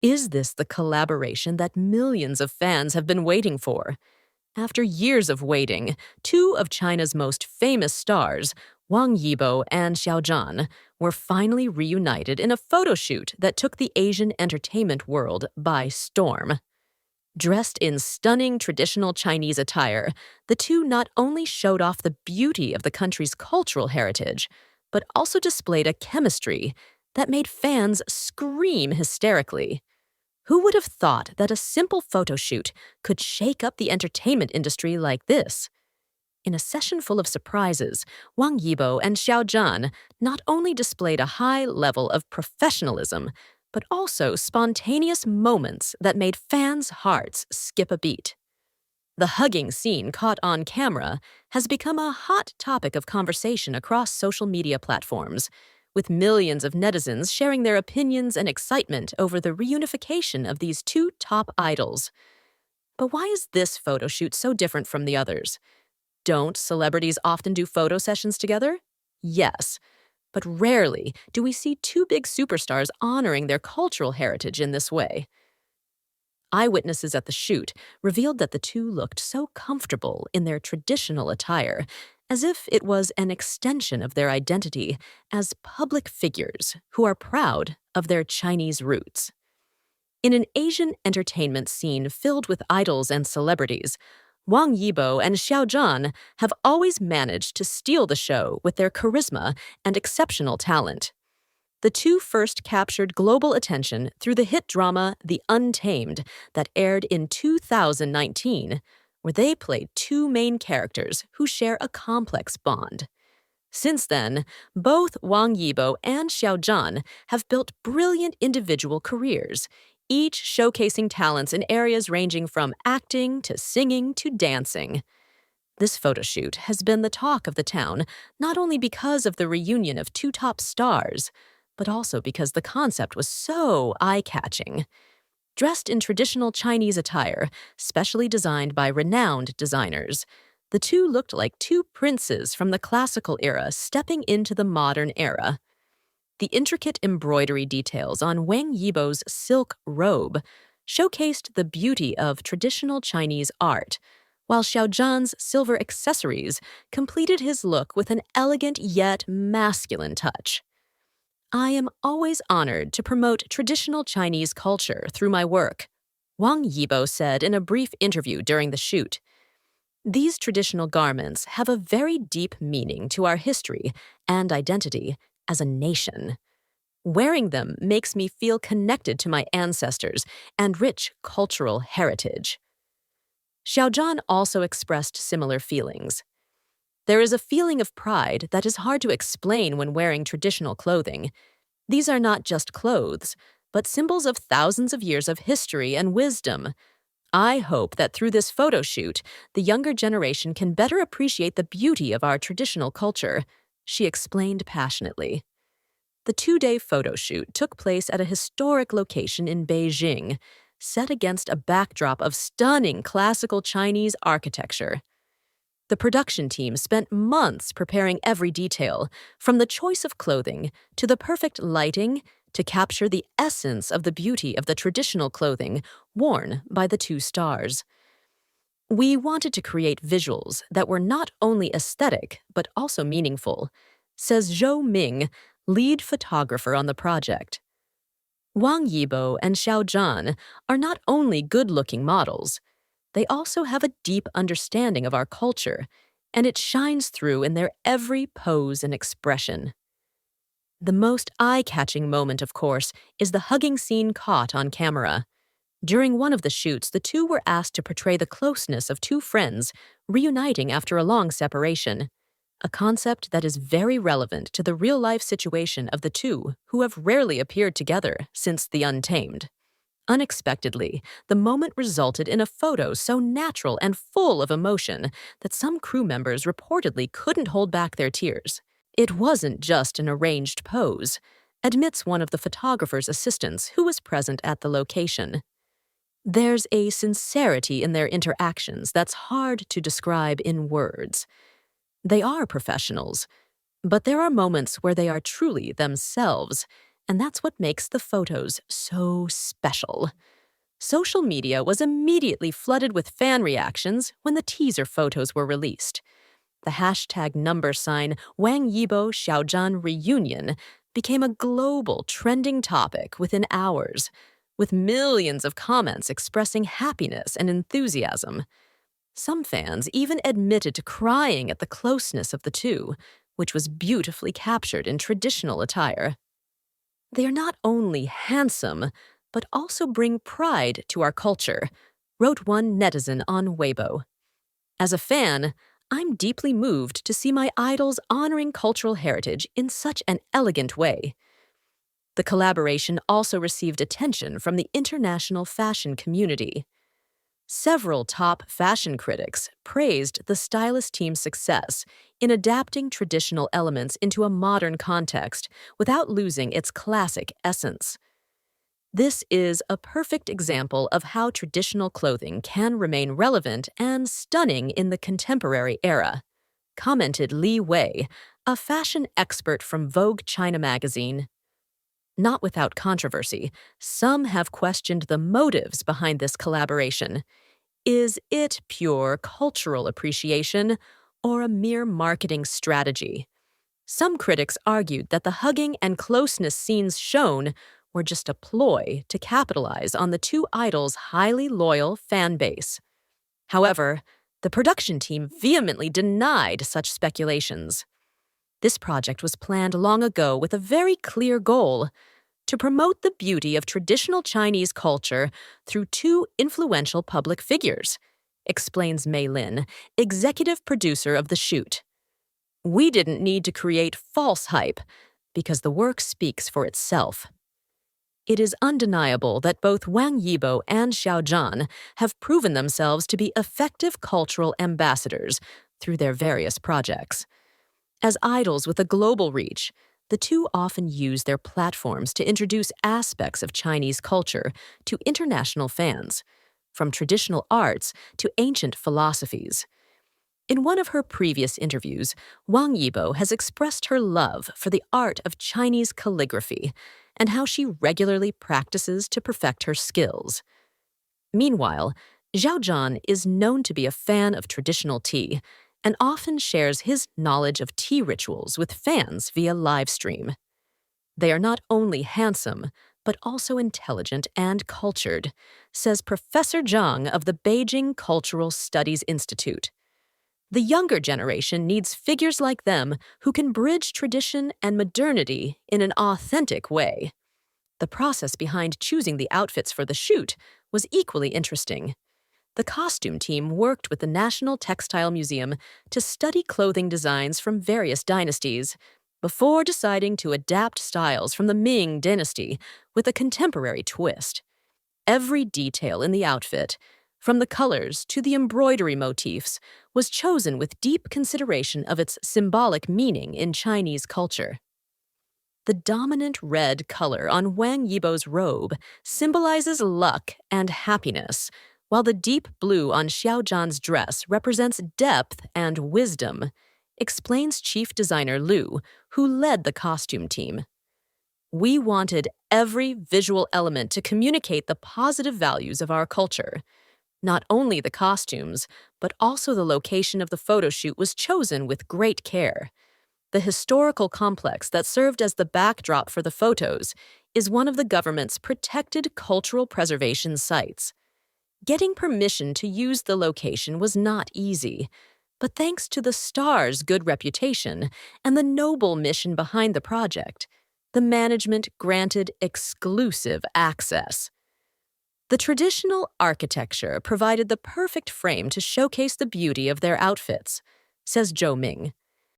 Is this the collaboration that millions of fans have been waiting for? After years of waiting, two of China's most famous stars, Wang Yibo and Xiao Zhan, were finally reunited in a photo shoot that took the Asian entertainment world by storm. Dressed in stunning traditional Chinese attire, the two not only showed off the beauty of the country's cultural heritage, but also displayed a chemistry that made fans scream hysterically. Who would have thought that a simple photo shoot could shake up the entertainment industry like this? In a session full of surprises, Wang Yibo and Xiao Zhan not only displayed a high level of professionalism, but also spontaneous moments that made fans' hearts skip a beat. The hugging scene caught on camera has become a hot topic of conversation across social media platforms, with millions of netizens sharing their opinions and excitement over the reunification of these two top idols. But why is this photo shoot so different from the others? Don't celebrities often do photo sessions together? Yes, but rarely do we see two big superstars honoring their cultural heritage in this way. Eyewitnesses at the shoot revealed that the two looked so comfortable in their traditional attire, as if it was an extension of their identity as public figures who are proud of their Chinese roots. In an Asian entertainment scene filled with idols and celebrities, Wang Yibo and Xiao Zhan have always managed to steal the show with their charisma and exceptional talent. The two first captured global attention through the hit drama The Untamed that aired in 2019, where they played two main characters who share a complex bond. Since then, both Wang Yibo and Xiao Zhan have built brilliant individual careers, each showcasing talents in areas ranging from acting to singing to dancing. This photo shoot has been the talk of the town not only because of the reunion of two top stars, but also because the concept was so eye-catching. Dressed in traditional Chinese attire, specially designed by renowned designers, the two looked like two princes from the classical era stepping into the modern era. The intricate embroidery details on Wang Yibo's silk robe showcased the beauty of traditional Chinese art, while Xiao Zhan's silver accessories completed his look with an elegant yet masculine touch. I am always honored to promote traditional Chinese culture through my work, Wang Yibo said in a brief interview during the shoot. These traditional garments have a very deep meaning to our history and identity as a nation. Wearing them makes me feel connected to my ancestors and rich cultural heritage. Xiao Zhan also expressed similar feelings. There is a feeling of pride that is hard to explain when wearing traditional clothing. These are not just clothes, but symbols of thousands of years of history and wisdom. I hope that through this photo shoot, the younger generation can better appreciate the beauty of our traditional culture, she explained passionately. The two-day photo shoot took place at a historic location in Beijing, set against a backdrop of stunning classical Chinese architecture. The production team spent months preparing every detail, from the choice of clothing to the perfect lighting to capture the essence of the beauty of the traditional clothing worn by the two stars. We wanted to create visuals that were not only aesthetic but also meaningful, says Zhou Ming, lead photographer on the project. Wang Yibo and Xiao Zhan are not only good-looking models, they also have a deep understanding of our culture, and it shines through in their every pose and expression. The most eye-catching moment, of course, is the hugging scene caught on camera. During one of the shoots, the two were asked to portray the closeness of two friends reuniting after a long separation, a concept that is very relevant to the real-life situation of the two who have rarely appeared together since The Untamed. Unexpectedly, the moment resulted in a photo so natural and full of emotion that some crew members reportedly couldn't hold back their tears. It wasn't just an arranged pose, admits one of the photographer's assistants who was present at the location. There's a sincerity in their interactions that's hard to describe in words. They are professionals, but there are moments where they are truly themselves, And that's what makes the photos so special. Social media was immediately flooded with fan reactions when the teaser photos were released. The hashtag number sign Wang Yibo Xiao Zhan reunion became a global trending topic within hours, with millions of comments expressing happiness and enthusiasm. Some fans even admitted to crying at the closeness of the two, which was beautifully captured in traditional attire. They are not only handsome, but also bring pride to our culture, wrote one netizen on Weibo. As a fan, I'm deeply moved to see my idols honoring cultural heritage in such an elegant way. The collaboration also received attention from the international fashion community. Several top fashion critics praised the stylist team's success in adapting traditional elements into a modern context without losing its classic essence. This is a perfect example of how traditional clothing can remain relevant and stunning in the contemporary era, commented Li Wei, a fashion expert from Vogue China magazine. Not without controversy, some have questioned the motives behind this collaboration. Is it pure cultural appreciation or a mere marketing strategy? Some critics argued that the hugging and closeness scenes shown were just a ploy to capitalize on the two idols' highly loyal fan base. However, the production team vehemently denied such speculations. This project was planned long ago with a very clear goal: to promote the beauty of traditional Chinese culture through two influential public figures, explains Mei Lin, executive producer of the shoot. We didn't need to create false hype, because the work speaks for itself. It is undeniable that both Wang Yibo and Xiao Zhan have proven themselves to be effective cultural ambassadors through their various projects. As idols with a global reach, the two often use their platforms to introduce aspects of Chinese culture to international fans, from traditional arts to ancient philosophies. In one of her previous interviews, Wang Yibo has expressed her love for the art of Chinese calligraphy and how she regularly practices to perfect her skills. Meanwhile, Xiao Zhan is known to be a fan of traditional tea and often shares his knowledge of tea rituals with fans via live stream. They are not only handsome, but also intelligent and cultured, says Professor Zhang of the Beijing Cultural Studies Institute. The younger generation needs figures like them who can bridge tradition and modernity in an authentic way. The process behind choosing the outfits for the shoot was equally interesting. The costume team worked with the National Textile Museum to study clothing designs from various dynasties before deciding to adapt styles from the Ming dynasty with a contemporary twist. Every detail in the outfit, from the colors to the embroidery motifs, was chosen with deep consideration of its symbolic meaning in Chinese culture. The dominant red color on Wang Yibo's robe symbolizes luck and happiness, while the deep blue on Xiao Zhan's dress represents depth and wisdom, explains chief designer Liu, who led the costume team. We wanted every visual element to communicate the positive values of our culture. Not only the costumes, but also the location of the photo shoot was chosen with great care. The historical complex that served as the backdrop for the photos is one of the government's protected cultural preservation sites. Getting permission to use the location was not easy, but thanks to the star's good reputation and the noble mission behind the project, the management granted exclusive access. The traditional architecture provided the perfect frame to showcase the beauty of their outfits, says Zhou Ming.